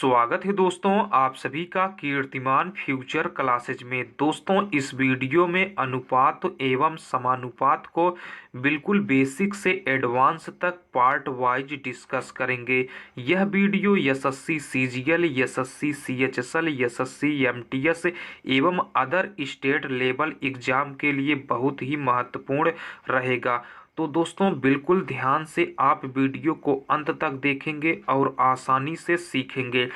स्वागत है दोस्तों आप सभी का कीर्तिमान फ्यूचर क्लासेज में। दोस्तों इस वीडियो में अनुपात एवं समानुपात को बिल्कुल बेसिक से एडवांस तक पार्ट वाइज डिस्कस करेंगे। यह video SSC CGL, SSC CHSL, SSC MTS एवं अदर स्टेट लेवल एग्जाम के लिए बहुत ही महत्वपूर्ण रहेगा। तो दोस्तों बिल्कुल ध्यान से आप वीडियो को अंत तक देखेंगे और आसानी से सीखेंगे।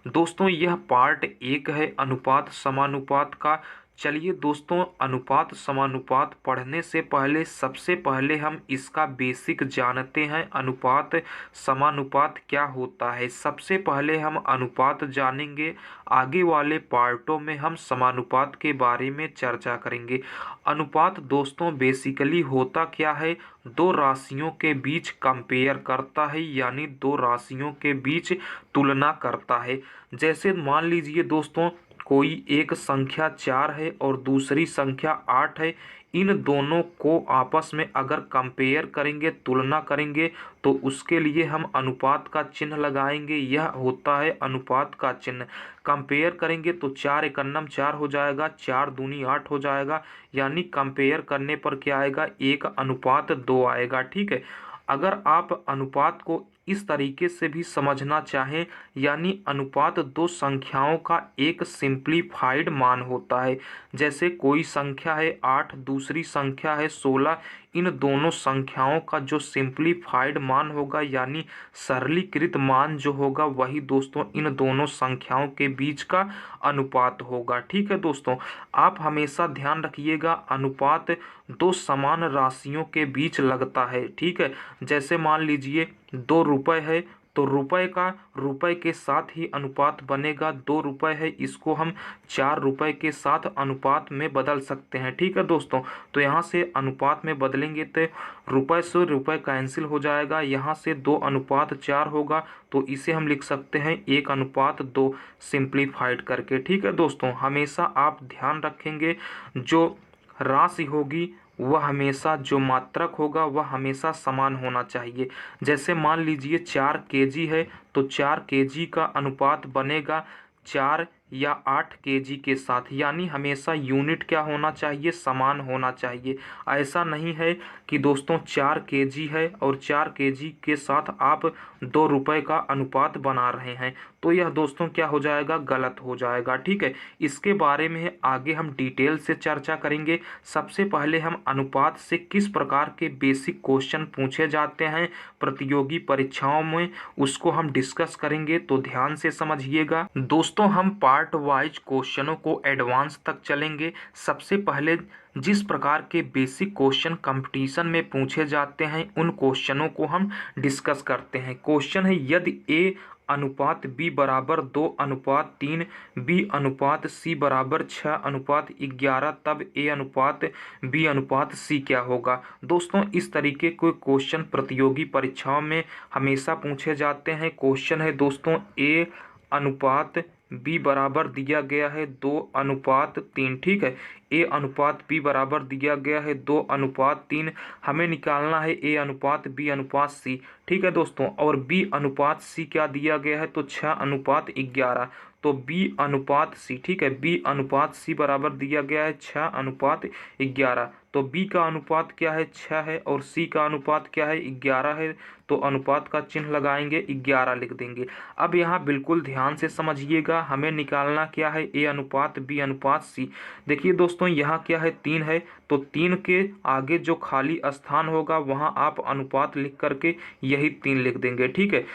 दोस्तों यह पार्ट 1 है अनुपात समानुपात का। चलिए दोस्तों अनुपात समानुपात पढ़ने से पहले सबसे पहले हम इसका बेसिक जानते हैं। अनुपात समानुपात क्या होता है, सबसे पहले हम अनुपात जानेंगे। आगे वाले पार्टों में हम समानुपात के बारे में चर्चा करेंगे। अनुपात दोस्तों बेसिकली होता क्या है, दो राशियों के बीच कंपेयर करता है, यानी दो राशियों के बीच तुलना करता है। जैसे मान लीजिए दोस्तों कोई एक संख्या 4 है और दूसरी संख्या 8 है। इन दोनों को आपस में अगर कंपेयर करेंगे, तुलना करेंगे, तो उसके लिए हम अनुपात का चिन्ह लगाएंगे। यह होता है अनुपात का चिन्ह। कंपेयर करेंगे तो 4 एकन्नम 4 हो जाएगा, 4 दूनी 8 हो जाएगा, यानी कंपेयर करने पर क्या आएगा, 1:2 आएगा। ठीक है। अगर आप अनुपात को इस तरीके से भी समझना चाहें, यानी अनुपात दो संख्याओं का एक सिंप्लीफाइड मान होता है। जैसे कोई संख्या है 8, दूसरी संख्या है 16। इन दोनों संख्याओं का जो सिंप्लीफाइड मान होगा, यानी सरलीकृत मान जो होगा, वही दोस्तों इन दोनों संख्याओं के बीच का अनुपात होगा। ठीक है दोस्तों, आप हमेशा ध्यान रखिएगा अनुपात दो समान राशियों के बीच लगता है। ठीक है। जैसे मान लीजिए 2 रुपये है तो रुपये का रुपये के साथ ही अनुपात बनेगा। 2 रुपये है, इसको हम 4 रुपये के साथ अनुपात में बदल सकते हैं। ठीक है दोस्तों, तो यहाँ से अनुपात में बदलेंगे तो रुपये से रुपये कैंसिल हो जाएगा। यहाँ से 2:4 होगा, तो इसे हम लिख सकते हैं 1:2 सिंप्लीफाइड करके। ठीक है दोस्तों, हमेशा आप ध्यान रखेंगे जो राशि होगी वह हमेशा, जो मात्रक होगा वह हमेशा समान होना चाहिए। जैसे मान लीजिए 4 केजी है तो 4 केजी का अनुपात बनेगा 4 या 8 केजी के साथ, यानी हमेशा यूनिट क्या होना चाहिए, समान होना चाहिए। ऐसा नहीं है कि दोस्तों 4 केजी है और 4 केजी के साथ आप 2 रुपये का अनुपात बना रहे हैं, तो यह दोस्तों क्या हो जाएगा, गलत हो जाएगा। ठीक है। इसके बारे में आगे हम डिटेल से चर्चा करेंगे। सबसे पहले हम अनुपात से किस प्रकार के बेसिक क्वेश्चन पूछे जाते हैं प्रतियोगी परीक्षाओं में, उसको हम डिस्कस करेंगे, तो ध्यान से समझिएगा। दोस्तों हम पार्ट वाइज क्वेश्चनों को एडवांस तक चलेंगे। सबसे पहले जिस प्रकार के बेसिक क्वेश्चन कंपटीशन में पूछे जाते हैं उन क्वेश्चनों को हम डिस्कस करते हैं। क्वेश्चन है, यदि ए अनुपात बी बराबर 2:3, बी अनुपात सी बराबर 6:11, तब ए अनुपात बी अनुपात सी क्या होगा। दोस्तों इस तरीके के क्वेश्चन प्रतियोगी परीक्षाओं में हमेशा पूछे जाते हैं। क्वेश्चन है दोस्तों, ए अनुपात बी बराबर दिया गया है 2:3। ठीक है। ए अनुपात बी बराबर दिया गया है 2:3। हमें निकालना है ए अनुपात बी अनुपात सी। ठीक है दोस्तों, और बी अनुपात सी क्या दिया गया है, तो 6:11। तो बी अनुपात सी, ठीक है, बी अनुपात सी बराबर दिया गया है 6:11। तो बी का अनुपात क्या है, 6 है, और सी का अनुपात क्या है, 11 है। तो अनुपात का चिन्ह लगाएंगे, 11 लिख देंगे। अब यहाँ बिल्कुल ध्यान से समझिएगा, हमें निकालना क्या है, ए अनुपात बी अनुपात सी। देखिए दोस्तों यहाँ क्या है, 3 है, तो 3 के आगे जो खाली स्थान होगा वहाँ आप अनुपात लिख करके यही 3 लिख देंगे। ठीक है।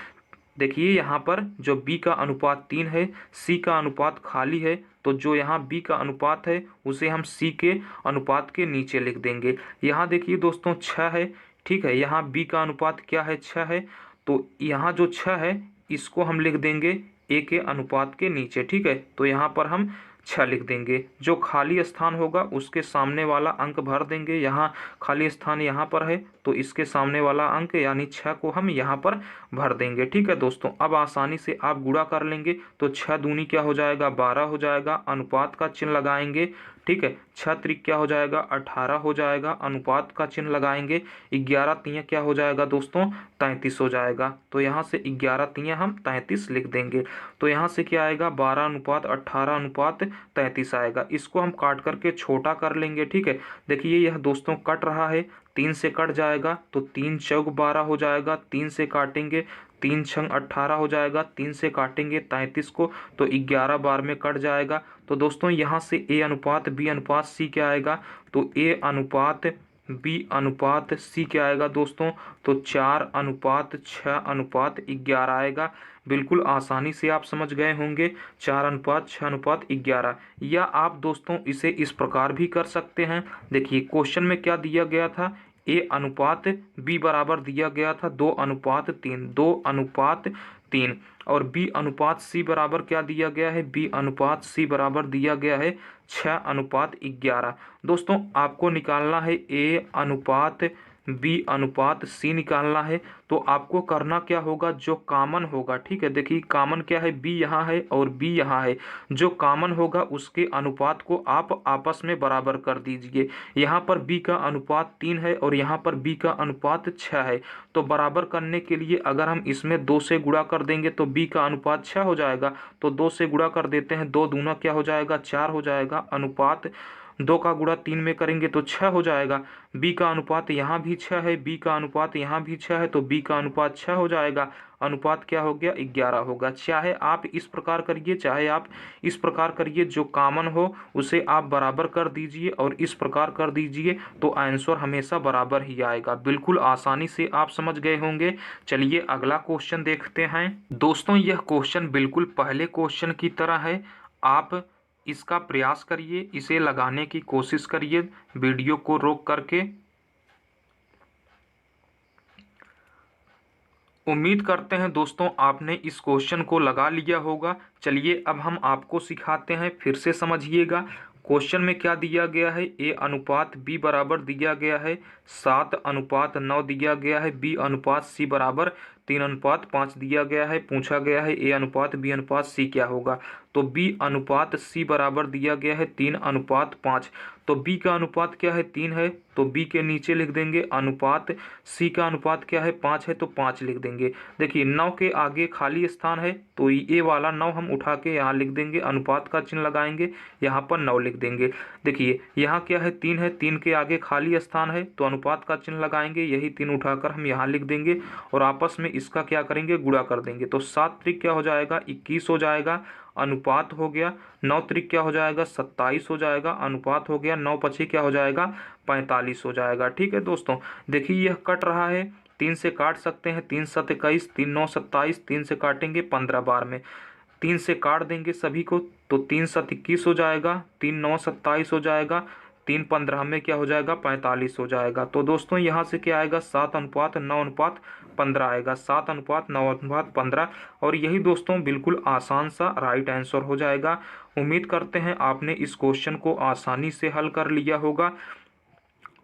देखिए यहाँ पर जो b का अनुपात 3 है, c का अनुपात खाली है, तो जो यहाँ b का अनुपात है उसे हम c के अनुपात के नीचे लिख देंगे। यहाँ देखिए दोस्तों 6 है। ठीक है। यहाँ b का अनुपात क्या है, 6 है, तो यहाँ जो 6 है इसको हम लिख देंगे a के अनुपात के नीचे। ठीक है। तो यहाँ पर हम 6 लिख देंगे। जो खाली स्थान होगा उसके सामने वाला अंक भर देंगे। यहाँ खाली स्थान यहाँ पर है तो इसके सामने वाला अंक यानी 6 को हम यहाँ पर भर देंगे। ठीक है दोस्तों, अब आसानी से आप गुणा कर लेंगे तो 6 दूनी क्या हो जाएगा, 12 हो जाएगा। अनुपात का चिन्ह लगाएंगे। ठीक है। 6 त्रिक क्या हो जाएगा 18 हो जाएगा, अनुपात का चिन्ह लगाएंगे। 11 तियाँ क्या हो जाएगा दोस्तों 33 हो जाएगा। तो यहाँ से 11 तियाँ हम 33 लिख देंगे। तो यहाँ से क्या आएगा 12 अनुपात 18 अनुपात 33 आएगा। इसको हम काट करके छोटा कर लेंगे। ठीक है, देखिए यह दोस्तों कट रहा है, 3 से कट जाएगा तो 3 चौक 12 हो जाएगा, 3 से काटेंगे 3 छंग 18 हो जाएगा, 3 से काटेंगे 33 को तो 11 बार में कट जाएगा। तो दोस्तों यहाँ से ए अनुपात बी अनुपात सी क्या आएगा, तो ए अनुपात बी अनुपात सी क्या आएगा दोस्तों, तो 4 अनुपात 6 अनुपात 11 आएगा। बिल्कुल आसानी से आप समझ गए होंगे, 4 अनुपात 6 अनुपात 11। या आप दोस्तों इसे इस प्रकार भी कर सकते हैं। देखिए क्वेश्चन में क्या दिया गया था, ए अनुपात बी बराबर दिया गया था 2 अनुपात 3, 2 अनुपात 3, और बी अनुपात सी बराबर क्या दिया गया है, बी अनुपात सी बराबर दिया गया है 6 अनुपात 11। दोस्तों आपको निकालना है ए अनुपात बी अनुपात सी निकालना है। तो आपको करना क्या होगा, जो कॉमन होगा, ठीक है, देखिए कॉमन क्या है, बी यहाँ है और बी यहाँ है, जो कॉमन होगा उसके अनुपात को आप आपस में बराबर कर दीजिए। यहाँ पर बी का अनुपात 3 है और यहाँ पर बी का अनुपात 6 है। तो बराबर करने के लिए अगर हम इसमें 2 से गुणा कर देंगे तो बी का अनुपात 6 हो जाएगा। तो 2 से गुणा कर देते हैं, 2 दूना क्या हो जाएगा 4 हो जाएगा, अनुपात 2 का गुणा 3 में करेंगे तो 6 हो जाएगा। बी का अनुपात यहाँ भी 6 है, बी का अनुपात यहाँ भी 6 है, तो बी का अनुपात 6 हो जाएगा। अनुपात क्या हो गया 11 होगा। चाहे आप इस प्रकार करिए चाहे आप इस प्रकार करिए, जो कॉमन हो उसे आप बराबर कर दीजिए और इस प्रकार कर दीजिए तो आंसर हमेशा बराबर ही आएगा। बिल्कुल आसानी से आप समझ गए होंगे। चलिए अगला क्वेश्चन देखते हैं। दोस्तों यह क्वेश्चन बिल्कुल पहले क्वेश्चन की तरह है। आप इसका प्रयास करिए, इसे लगाने की कोशिश करिए वीडियो को रोक करके। उम्मीद करते हैं दोस्तों आपने इस क्वेश्चन को लगा लिया होगा। चलिए अब हम आपको सिखाते हैं, फिर से समझिएगा। क्वेश्चन में क्या दिया गया है, ए अनुपात बी बराबर दिया गया है 7 अनुपात 9 दिया गया है, बी अनुपात सी बराबर 3 अनुपात 5 दिया गया है। पूछा गया है ए अनुपात बी अनुपात सी क्या होगा। तो बी अनुपात सी बराबर दिया गया है 3 अनुपात 5। तो बी का अनुपात क्या है 3 है, तो बी के नीचे लिख देंगे अनुपात, सी का अनुपात क्या है 5 है तो 5 लिख देंगे। देखिए 9 के आगे खाली स्थान है तो ये वाला 9 हम उठा के यहाँ लिख देंगे, अनुपात का चिन्ह लगाएंगे, यहाँ पर 9 लिख देंगे। देखिए यहाँ क्या है 3 है, 3 के आगे खाली स्थान है तो अनुपात का चिन्ह लगाएंगे, यही 3 उठाकर हम यहाँ लिख देंगे और आपस में इसका क्या करेंगे गुणा कर देंगे। तो 7 त्रिक क्या हो जाएगा 21 हो जाएगा, अनुपात हो गया। 9 त्रिक क्या हो जाएगा 27 हो जाएगा, अनुपात हो गया। 9 पछी क्या हो जाएगा 45 हो जाएगा। ठीक है दोस्तों, देखिए यह कट रहा है, 3 से काट सकते हैं, 3 7 21, 3 9 27, 3 से काटेंगे 15 बार में, 3 से काट देंगे सभी को तो 3 7 21 हो जाएगा, 3 9 27 हो जाएगा, 3 15 में क्या हो जाएगा 45 हो जाएगा। तो दोस्तों यहाँ से क्या आएगा 7 अनुपात 9 अनुपात 15 आएगा, 7 अनुपात 9 अनुपात 15। और यही दोस्तों बिल्कुल आसान सा राइट आंसर हो जाएगा। उम्मीद करते हैं आपने इस क्वेश्चन को आसानी से हल कर लिया होगा।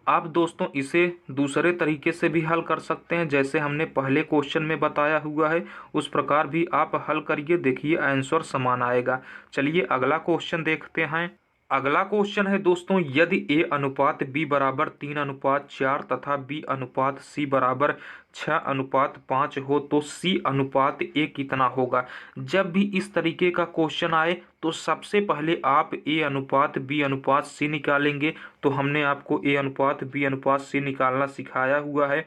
आप दोस्तों इसे दूसरे तरीके से भी हल कर सकते हैं, जैसे हमने पहले क्वेश्चन में बताया हुआ है उस प्रकार भी आप हल करिए, देखिए आंसर समान आएगा। चलिए अगला क्वेश्चन देखते हैं। अगला क्वेश्चन है दोस्तों, यदि ए अनुपात बी बराबर 3 अनुपात 4 तथा बी अनुपात सी बराबर 6 अनुपात 5 हो तो सी अनुपात ए कितना होगा। जब भी इस तरीके का क्वेश्चन आए तो सबसे पहले आप ए अनुपात बी अनुपात सी निकालेंगे। तो हमने आपको ए अनुपात बी अनुपात सी निकालना सिखाया हुआ है।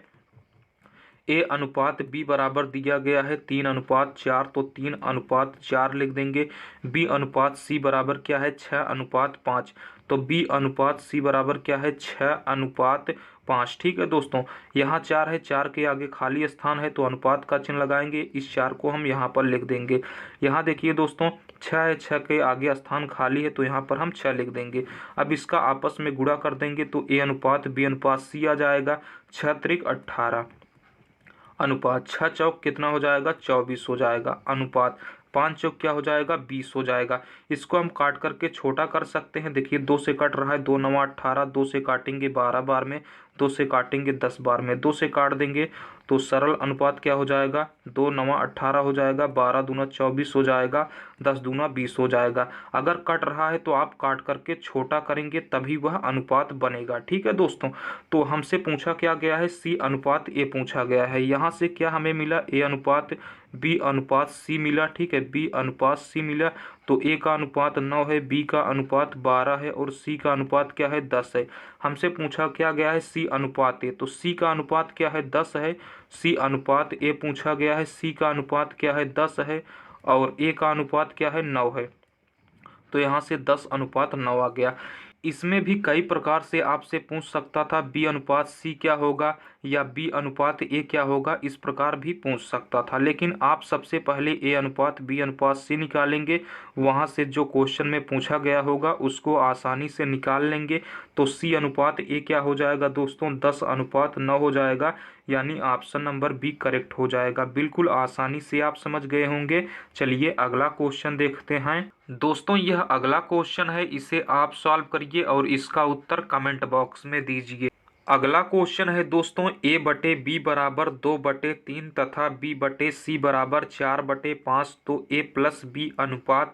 ए अनुपात बी बराबर दिया गया है 3 अनुपात 4 तो 3 अनुपात 4 लिख देंगे। बी अनुपात सी बराबर क्या है 6 अनुपात 5 तो बी अनुपात सी बराबर क्या है 6 अनुपात 5। ठीक है दोस्तों, यहाँ 4 है, 4 के आगे खाली स्थान है तो अनुपात का चिन्ह लगाएंगे, इस 4 को हम यहाँ पर लिख देंगे। यहाँ देखिए दोस्तों 6 है, 6 के आगे स्थान खाली है तो यहाँ पर हम 6 लिख देंगे। अब इसका आपस में गुणा कर देंगे तो ए अनुपात बी अनुपात सी आ जाएगा। 6 त्रिक 18 अनुपात 6 चौक कितना हो जाएगा 24 हो जाएगा, अनुपात 5 चौक क्या हो जाएगा 20 हो जाएगा। इसको हम काट करके छोटा कर सकते हैं। देखिए 2 से कट रहा है, 2 9 18, 2 से काटेंगे 12 बार में, 2 से काटेंगे 10 बार में, 2 से काट देंगे तो सरल अनुपात क्या हो जाएगा, 2 9 18 हो जाएगा, 12 दूना 24 हो जाएगा, 10 दूना 20 हो जाएगा। अगर कट रहा है तो आप काट करके छोटा करेंगे तभी वह अनुपात बनेगा। ठीक है दोस्तों, तो हमसे पूछा क्या गया है, सी अनुपात ए पूछा गया है। यहाँ से क्या हमें मिला, ए अनुपात बी अनुपात सी मिला। ठीक है, बी अनुपात सी मिला। तो ए का अनुपात 9 है, बी का अनुपात 12 है और सी का अनुपात क्या है, 10 है। हमसे पूछा क्या गया है, सी अनुपात ए, तो सी का अनुपात क्या है, 10 है। सी अनुपात ए पूछा गया है, सी का अनुपात क्या है, 10 है और ए का अनुपात क्या है, 9 है। तो यहाँ से 10 अनुपात 9 आ गया। इसमें भी कई प्रकार से आपसे पूछ सकता था, बी अनुपात सी क्या होगा या बी अनुपात ए क्या होगा, इस प्रकार भी पूछ सकता था। लेकिन आप सबसे पहले ए अनुपात बी अनुपात सी निकालेंगे, वहाँ से जो क्वेश्चन में पूछा गया होगा उसको आसानी से निकाल लेंगे। तो सी अनुपात ए क्या हो जाएगा दोस्तों, 10 अनुपात 9 हो जाएगा, यानी ऑप्शन नंबर बी करेक्ट हो जाएगा। बिल्कुल आसानी से आप समझ गए होंगे। चलिए अगला क्वेश्चन देखते हैं। दोस्तों यह अगला क्वेश्चन है, इसे आप सॉल्व करिए और इसका उत्तर कमेंट बॉक्स में दीजिए। अगला क्वेश्चन है दोस्तों, ए बटे बी बराबर 2/3 तथा बी बटे सी बराबर 4/5, तो ए प्लस बी अनुपात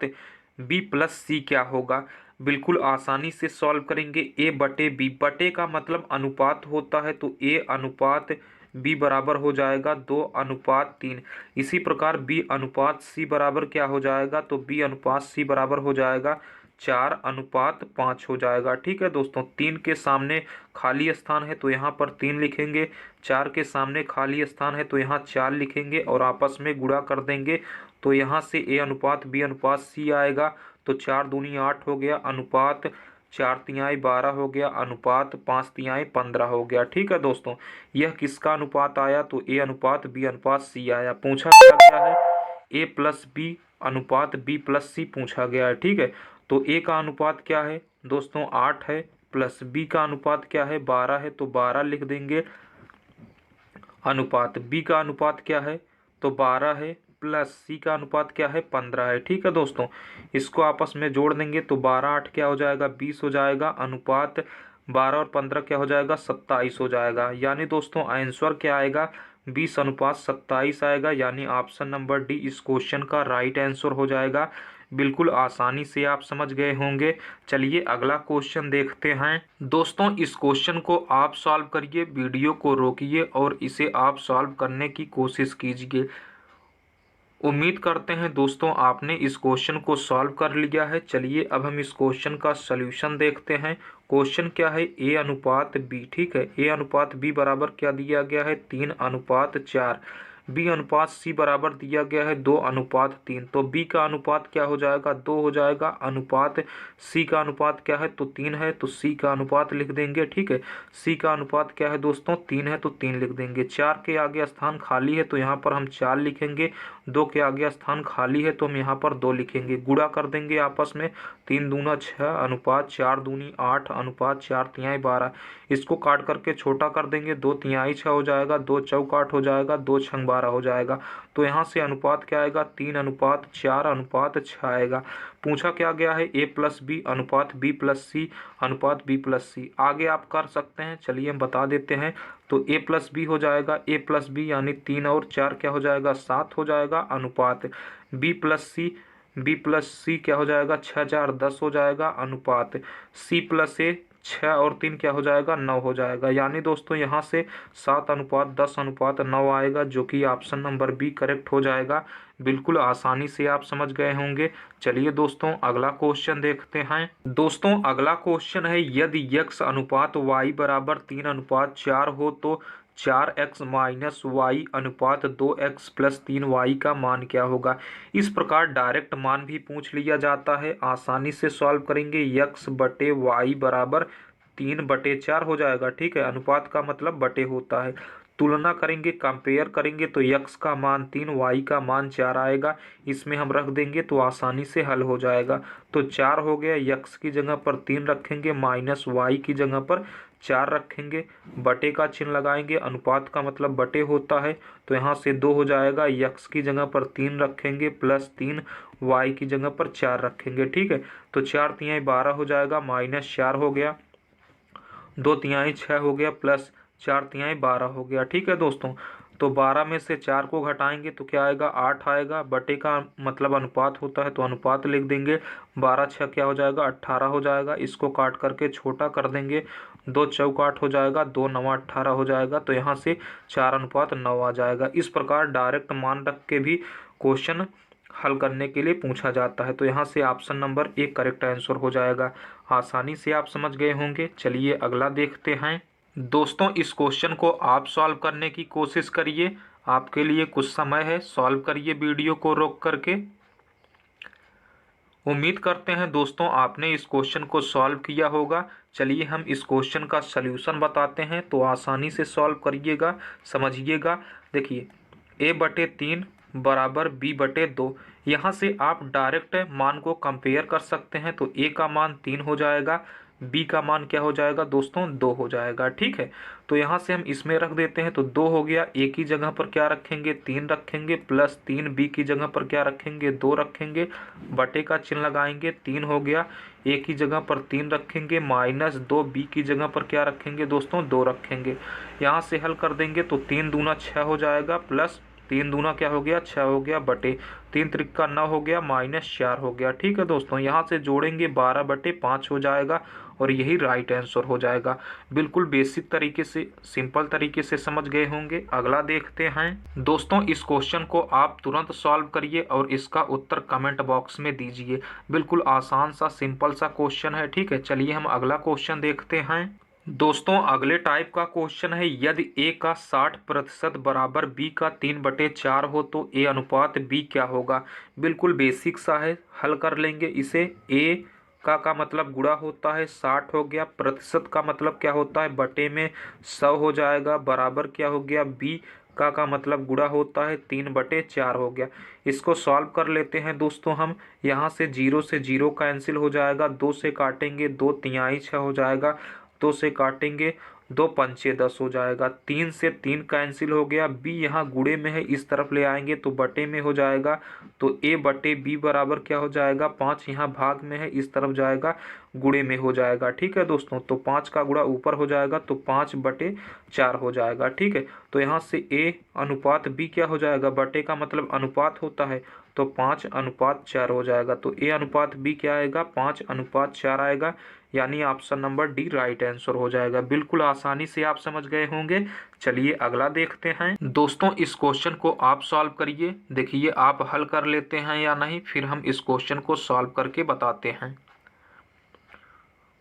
बी प्लस सी क्या होगा। बिल्कुल आसानी से सॉल्व करेंगे। ए बटे बी, बटे का मतलब अनुपात होता है, तो ए अनुपात बी बराबर हो जाएगा 2/3। इसी प्रकार बी अनुपात सी बराबर क्या हो जाएगा, तो बी अनुपात सी बराबर हो जाएगा 4/5 हो जाएगा। ठीक है दोस्तों, 3 के सामने खाली स्थान है तो यहाँ पर 3 लिखेंगे, 4 के सामने खाली स्थान है तो यहाँ 4 लिखेंगे और आपस में गुणा कर देंगे। तो यहाँ से ए अनुपात बी अनुपात सी आएगा, तो 4 दूनी 8 हो गया, अनुपात 4 तिहाई 12 हो गया, अनुपात 5 तिहाई 15 हो गया। ठीक है दोस्तों, यह किसका अनुपात आया, तो ए अनुपात बी अनुपात सी आया। पूछा क्या है, ए प्लस बी अनुपात बी प्लस सी पूछा गया है। ठीक है, तो ए का अनुपात क्या है दोस्तों, 8 है, प्लस बी का अनुपात क्या है, 12 है, तो 12 लिख देंगे। अनुपात बी का अनुपात क्या है, तो 12 है, प्लस सी का अनुपात क्या है, 15 है। ठीक है दोस्तों, इसको आपस में जोड़ देंगे तो 12 8 क्या हो जाएगा, 20 हो जाएगा। अनुपात 12 और 15 क्या हो जाएगा, 27 हो जाएगा। यानी दोस्तों आंसर क्या आएगा, 20/27 आएगा। यानी ऑप्शन नंबर डी इस क्वेश्चन का राइट आंसर हो जाएगा। बिल्कुल आसानी से आप समझ गए होंगे। चलिए अगला क्वेश्चन देखते हैं। दोस्तों इस क्वेश्चन को आप सॉल्व करिए, वीडियो को रोकिए और इसे आप सॉल्व करने की कोशिश कीजिए। उम्मीद करते हैं दोस्तों आपने इस क्वेश्चन को सॉल्व कर लिया है। चलिए अब हम इस क्वेश्चन का सॉल्यूशन देखते हैं। क्वेश्चन क्या है, ए अनुपात बी। ठीक है, ए अनुपात बी बराबर क्या दिया गया है, 3/4। बी अनुपात सी बराबर दिया गया है 2/3। तो बी का अनुपात क्या हो जाएगा, 2 हो जाएगा। अनुपात सी का अनुपात क्या है, तो 3 है, तो सी का अनुपात लिख देंगे। ठीक है, सी का अनुपात क्या है दोस्तों, 3 है, तो 3 लिख देंगे। 4 के आगे स्थान खाली है तो यहाँ पर हम 4 लिखेंगे। 2 के आगे स्थान खाली है तो हम यहाँ पर 2 लिखेंगे। गुणा कर देंगे आपस में, 3 दूना 6, अनुपात 4 दूनी 8, अनुपात 4 तिहाई 12। इसको काट करके छोटा कर देंगे, 2 तिहाई 6 हो जाएगा, 2 चौक 8 हो जाएगा, 2 छंग 12 हो जाएगा। तो यहाँ से अनुपात क्या आएगा, 3/4/6 आएगा। पूछा क्या गया है, ए प्लस बी अनुपात बी प्लस सी अनुपात बी प्लस सी। आगे आप कर सकते हैं, चलिए हम बता देते हैं। तो ए प्लस बी हो जाएगा, ए प्लस बी यानी 3 और 4 क्या हो जाएगा, 7 हो जाएगा। अनुपात बी प्लस सी क्या हो जाएगा, 6 4 10 हो जाएगा। अनुपात सी प्लस ए 6 और 3 क्या हो जाएगा, 9 हो जाएगा। यानी दोस्तों यहाँ से 7/10/9 आएगा, जो कि ऑप्शन नंबर बी करेक्ट हो जाएगा। बिल्कुल आसानी से आप समझ गए होंगे। चलिए दोस्तों अगला क्वेश्चन देखते हैं। दोस्तों अगला क्वेश्चन है, यदि x अनुपात y बराबर 3/4 हो तो 4x माइनस वाई अनुपात 2x प्लस 3y का मान क्या होगा। इस प्रकार डायरेक्ट मान भी पूछ लिया जाता है, आसानी से सॉल्व करेंगे। x बटे वाई बराबर 3/4 हो जाएगा। ठीक है, अनुपात का मतलब बटे होता है। तुलना करेंगे, कंपेयर करेंगे तो x का मान 3, y का मान 4 आएगा। इसमें हम रख देंगे तो आसानी से हल हो जाएगा। तो 4 हो गया, x की जगह पर 3 रखेंगे, माइनस y की जगह पर 4 रखेंगे, बटे का चिन्ह लगाएंगे, अनुपात का मतलब बटे होता है। तो यहाँ से 2 हो जाएगा, x की जगह पर 3 रखेंगे, प्लस 3 y की जगह पर 4 रखेंगे। ठीक है, तो 4 तिहाई 12 हो जाएगा, माइनस 4 हो गया, 2 तिहाई 6 हो गया, प्लस 4 तिहाई 12 हो गया। ठीक है दोस्तों, तो 12 में से 4 को घटाएंगे तो क्या आएगा, 8 आएगा। बटे का मतलब अनुपात होता है तो अनुपात लिख देंगे। 12 छः क्या हो जाएगा, 18 हो जाएगा। इसको काट करके छोटा कर देंगे, 2 चौक 8 हो जाएगा, 2 नवा 18 हो जाएगा। तो यहाँ से 4:9 आ जाएगा। इस प्रकार डायरेक्ट मान रख के भी क्वेश्चन हल करने के लिए पूछा जाता है। तो यहाँ से ऑप्शन नंबर 1 करेक्ट आंसर हो जाएगा। आसानी से आप समझ गए होंगे। चलिए अगला देखते हैं। दोस्तों इस क्वेश्चन को आप सॉल्व करने की कोशिश करिए। आपके लिए कुछ समय है, सॉल्व करिए वीडियो को रोक करके। उम्मीद करते हैं दोस्तों आपने इस क्वेश्चन को सॉल्व किया होगा। चलिए हम इस क्वेश्चन का सल्यूशन बताते हैं, तो आसानी से सॉल्व करिएगा, समझिएगा। देखिए a/3 बराबर b/2। यहाँ से आप डायरेक्ट मान को कंपेयर कर सकते हैं। तो a का मान 3 हो जाएगा, b का मान क्या हो जाएगा दोस्तों, 2 हो जाएगा। ठीक है, तो यहाँ से हम इसमें रख देते हैं। तो 2 हो गया, a की जगह पर क्या रखेंगे, 3 रखेंगे, प्लस 3 b की जगह पर क्या रखेंगे, 2 रखेंगे, बटे का चिन्ह लगाएंगे। 3 हो गया, a की जगह पर 3 रखेंगे, माइनस 2 b की जगह पर क्या रखेंगे दोस्तों, 2 रखेंगे। यहाँ से हल कर देंगे तो 3 दूना 6 हो जाएगा, प्लस 3 दूना क्या हो गया, 6 हो गया, बटे 3 त्रिका 9 हो गया, माइनस 4 हो गया। ठीक है दोस्तों, यहाँ से जोड़ेंगे 12/5 हो जाएगा और यही राइट आंसर हो जाएगा। बिल्कुल बेसिक तरीके से, सिंपल तरीके से समझ गए होंगे। अगला देखते हैं। दोस्तों इस क्वेश्चन को आप तुरंत सॉल्व करिए और इसका उत्तर कमेंट बॉक्स में दीजिए। बिल्कुल आसान सा सिंपल सा क्वेश्चन है। ठीक है, चलिए हम अगला क्वेश्चन देखते हैं। दोस्तों अगले टाइप का क्वेश्चन है, यदि a का 60% बराबर b का 3/4 हो तो a अनुपात b क्या होगा। बिल्कुल बेसिक सा है, हल कर लेंगे इसे। a का मतलब गुणा होता है, 60 हो गया, प्रतिशत का मतलब क्या होता है, बटे में 100 हो जाएगा, बराबर क्या हो गया, b का मतलब गुणा होता है 3/4 हो गया। इसको सॉल्व कर लेते हैं दोस्तों हम। यहाँ से 0 से 0 कैंसिल हो जाएगा, 2 से काटेंगे 2 तिहाई 6 हो जाएगा, 2 से काटेंगे 2 पंचे 10 हो जाएगा, 3 से 3 कैंसिल हो गया, b यहाँ गुणे में है, इस तरफ ले आएंगे तो बटे में हो जाएगा। तो a/b बराबर क्या हो जाएगा, 5 यहाँ भाग में है, इस तरफ जाएगा, गुणे में हो जाएगा। ठीक है दोस्तों, तो 5 का गुणा ऊपर हो जाएगा तो 5/4 हो जाएगा। ठीक है, तो यहाँ से a अनुपात b क्या हो जाएगा, बटे का मतलब अनुपात होता है, तो 5:4 हो जाएगा। तो a अनुपात b क्या आएगा, 5:4 आएगा। यानी option number D right answer हो जाएगा। बिल्कुल आसानी से आप समझ गए होंगे। चलिए अगला देखते हैं। दोस्तों इस क्वेश्चन को आप सॉल्व करिए, देखिए आप हल कर लेते हैं या नहीं, फिर हम इस क्वेश्चन को सॉल्व करके बताते हैं।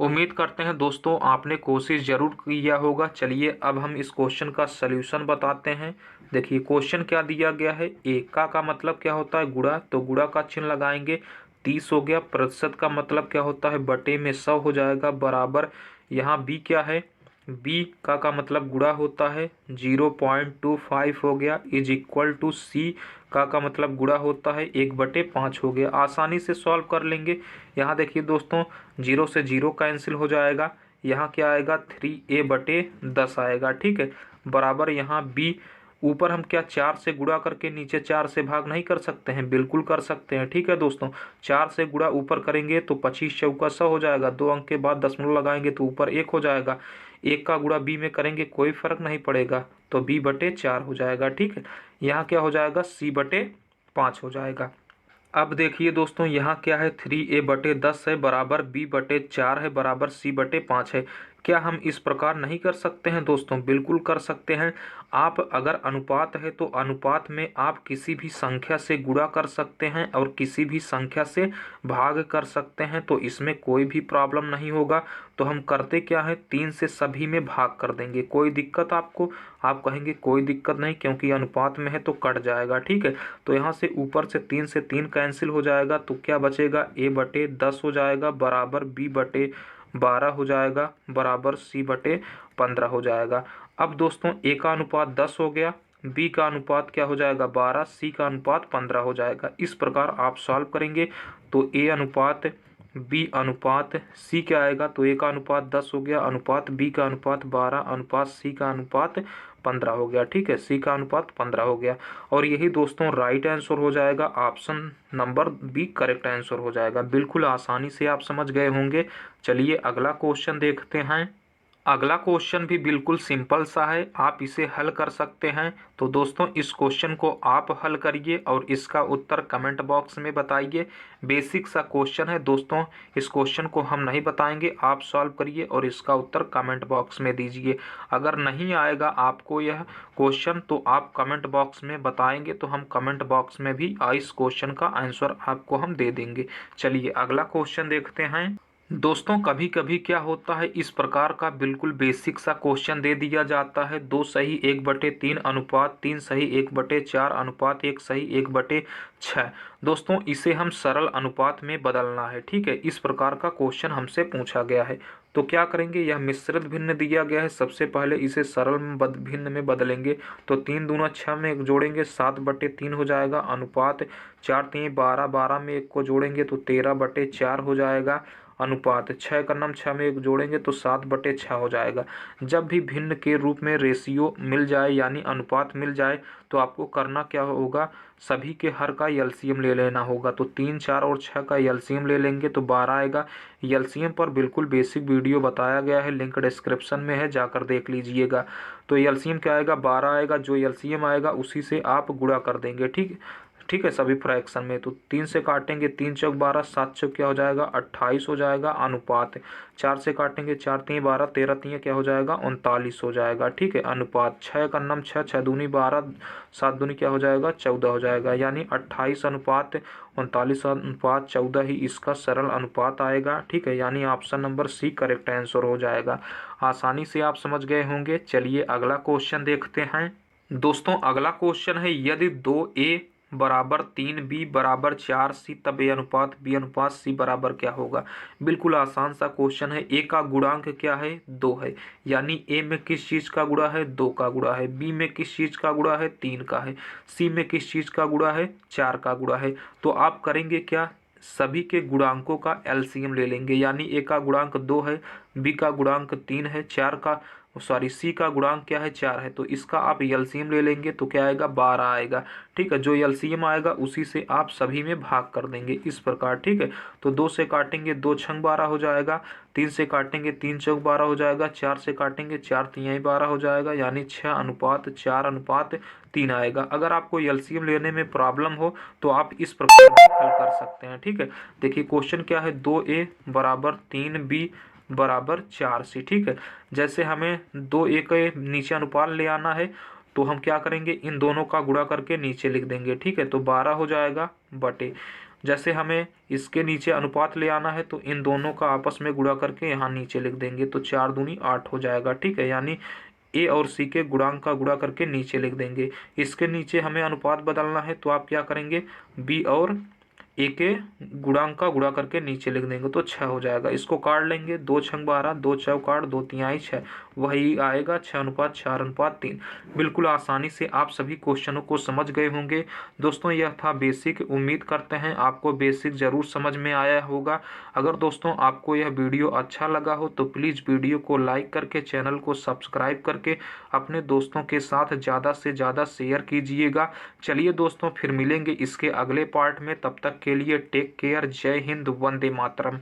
उम्मीद करते हैं दोस्तों आपने कोशिश जरूर किया होगा। चलिए अब हम इस क्वेश्चन का सल्यूशन बताते हैं। देखिए क्वेश्चन क्या दिया गया है, a का मतलब क्या होता है, गुणा, तो गुणा का चिन्ह लगाएंगे। 30 हो गया, प्रतिशत का मतलब क्या होता है, बटे में 100 हो जाएगा, बराबर यहाँ b क्या है, b का मतलब गुणा होता है 0.25 हो गया, इज इक्वल टू c का मतलब गुणा होता है 1/5 हो गया। आसानी से सॉल्व कर लेंगे। यहाँ देखिए दोस्तों 0 से 0 कैंसिल हो जाएगा, यहाँ क्या आएगा 3a/10 आएगा। ठीक है, बराबर यहाँ b, ऊपर हम क्या 4 से गुणा करके नीचे 4 से भाग नहीं कर सकते हैं, बिल्कुल कर सकते हैं। ठीक है दोस्तों, 4 से गुणा ऊपर करेंगे तो 25 चौका 100 हो जाएगा, 2 अंक के बाद दशमलव लगाएंगे तो ऊपर 1 हो जाएगा, 1 का गुणा b में करेंगे कोई फर्क नहीं पड़ेगा, तो b/4 हो जाएगा। ठीक है, यहाँ क्या हो जाएगा, c/5 हो जाएगा। अब देखिए दोस्तों यहाँ क्या है, 3a/10 है बराबर b/4 है बराबर c/5 है। क्या हम इस प्रकार नहीं कर सकते हैं दोस्तों, बिल्कुल कर सकते हैं। आप अगर अनुपात है तो अनुपात में आप किसी भी संख्या से गुणा कर सकते हैं और किसी भी संख्या से भाग कर सकते हैं, तो इसमें कोई भी प्रॉब्लम नहीं होगा। तो हम करते क्या है, 3 से सभी में भाग कर देंगे। कोई दिक्कत आपको, आप कहेंगे कोई दिक्कत नहीं क्योंकि अनुपात में है तो कट जाएगा। ठीक है, तो यहाँ से ऊपर से 3 से 3 कैंसिल हो जाएगा, तो क्या बचेगा, a/10 हो जाएगा बराबर b/12 हो जाएगा बराबर c/15 हो जाएगा। अब दोस्तों a का अनुपात 10 हो गया, b का अनुपात क्या हो जाएगा 12, c का अनुपात 15 हो जाएगा। इस प्रकार आप सॉल्व करेंगे तो a अनुपात b अनुपात c क्या आएगा, तो a का अनुपात 10 हो गया, अनुपात b का अनुपात 12, अनुपात c का अनुपात 15 हो गया। ठीक है, c का अनुपात 15 हो गया और यही दोस्तों राइट आंसर हो जाएगा। Option number B correct answer हो जाएगा। बिल्कुल आसानी से आप समझ गए होंगे। चलिए अगला क्वेश्चन देखते हैं। अगला क्वेश्चन भी बिल्कुल सिंपल सा है, आप इसे हल कर सकते हैं। तो दोस्तों इस क्वेश्चन को आप हल करिए और इसका उत्तर कमेंट बॉक्स में बताइए। बेसिक सा क्वेश्चन है दोस्तों, इस क्वेश्चन को हम नहीं बताएंगे, आप सॉल्व करिए और इसका उत्तर कमेंट बॉक्स में दीजिए। अगर नहीं आएगा आपको यह क्वेश्चन तो आप कमेंट बॉक्स में बताएंगे तो हम कमेंट बॉक्स में भी इस क्वेश्चन का आंसर आपको हम दे देंगे। चलिए अगला क्वेश्चन देखते हैं। दोस्तों कभी कभी क्या होता है, इस प्रकार का बिल्कुल बेसिक सा क्वेश्चन दे दिया जाता है, 2 सही 1/3 अनुपात 3 सही 1/4 अनुपात 1 सही 1/6। दोस्तों इसे हम सरल अनुपात में बदलना है, ठीक है। इस प्रकार का क्वेश्चन हमसे पूछा गया है तो क्या करेंगे, यह मिश्रित भिन्न दिया गया है, सबसे पहले इसे सरल भिन्न में बदलेंगे। तो 3 दूना 6 में जोड़ेंगे 7/3 हो जाएगा अनुपात 4 3 12, 12 में 1 को जोड़ेंगे तो 13/4 हो जाएगा अनुपात 6 का नाम 6 में 1 जोड़ेंगे तो 7/6 हो जाएगा। जब भी भिन्न के रूप में रेशियो मिल जाए यानी अनुपात मिल जाए तो आपको करना क्या होगा, सभी के हर का एलसीएम ले लेना होगा। तो 3 4 और 6 का एलसीएम ले लेंगे तो 12 आएगा। एलसीएम पर बिल्कुल बेसिक वीडियो बताया गया है, लिंक डिस्क्रिप्शन में है, जाकर देख लीजिएगा। तो एलसीएम क्या आएगा, 12 आएगा। जो एलसीएम आएगा उसी से आप गुणा कर देंगे, ठीक है सभी फ्रैक्शन में। तो 3 से काटेंगे 3 चौक 12, 7 चौक क्या हो जाएगा 28 हो जाएगा अनुपात। 4 से काटेंगे 4 3 12, 13 3 क्या हो जाएगा 39 हो जाएगा, ठीक है अनुपात। 6 का नाम 6 6 दूनी 12, 7 दूनी क्या हो जाएगा 14 हो जाएगा, यानी 28 अनुपात 39 अनुपात 14 ही इसका सरल अनुपात आएगा, ठीक है। यानी option number C correct answer हो जाएगा। आसानी से आप समझ गए होंगे। चलिए अगला क्वेश्चन देखते हैं। दोस्तों अगला क्वेश्चन है, यदि 2a बराबर 3b बराबर 4c तब a अनुपात b अनुपात c बराबर क्या होगा। बिल्कुल आसान सा क्वेश्चन है। a का गुणांक क्या है 2 है, यानी a में किस चीज का गुणा है 2 का गुणा है, b में किस चीज का गुणा है 3 का है, c में किस चीज का गुणा है 4 का गुणा है। तो आप करेंगे क्या, सभी के गुणांकों का एलसीएम ले लेंगे, यानी a का गुणांक 2 है, b का गुणांक 3 है, सी का गुणांक क्या है 4 है। तो इसका आप एलसीएम ले लेंगे तो क्या आएगा 12 आएगा, ठीक है। जो एलसीएम आएगा उसी से आप सभी में भाग कर देंगे इस प्रकार, ठीक है। तो 2 से काटेंगे 2 छंग 12 हो जाएगा, 3 से काटेंगे 3 चौक 12 हो जाएगा, 4 से काटेंगे 4 तिहाई 12 हो जाएगा, यानी 6 अनुपात 4 अनुपात 3 आएगा। अगर आपको एलसीएम लेने में प्रॉब्लम हो तो आप इस प्रकार हल कर सकते हैं, ठीक है। देखिए क्वेश्चन क्या है, 2a बराबर 3b बराबर 4c, ठीक है। जैसे हमें 2a के नीचे अनुपात ले आना है तो हम क्या करेंगे, इन दोनों का गुणा करके नीचे लिख देंगे, ठीक है। तो 12 हो जाएगा बटे, जैसे हमें इसके नीचे अनुपात ले आना है तो इन दोनों का आपस में गुणा करके यहाँ नीचे लिख देंगे तो 4 दूनी 8 हो जाएगा, ठीक है। यानी ए और सी के गुणांक का गुणा करके नीचे लिख देंगे। इसके नीचे हमें अनुपात बदलना है तो आप क्या करेंगे, बी और ए के गुणांक का गुणा करके नीचे लिख देंगे तो 6 हो जाएगा। इसको काट लेंगे, 2 छंग 12, 2 चौक 8, 2 तिहाई 6, वही आएगा 6 अनुपात 4 अनुपात 3। बिल्कुल आसानी से आप सभी क्वेश्चनों को समझ गए होंगे। दोस्तों यह था बेसिक, उम्मीद करते हैं आपको बेसिक जरूर समझ में आया होगा। अगर दोस्तों आपको यह वीडियो अच्छा लगा हो तो प्लीज़ वीडियो को लाइक करके चैनल को सब्सक्राइब करके अपने दोस्तों के साथ ज़्यादा से ज़्यादा शेयर कीजिएगा। चलिए दोस्तों फिर मिलेंगे इसके अगले पार्ट में, तब तक के लिए टेक केयर, जय हिंद, वंदे मातरम।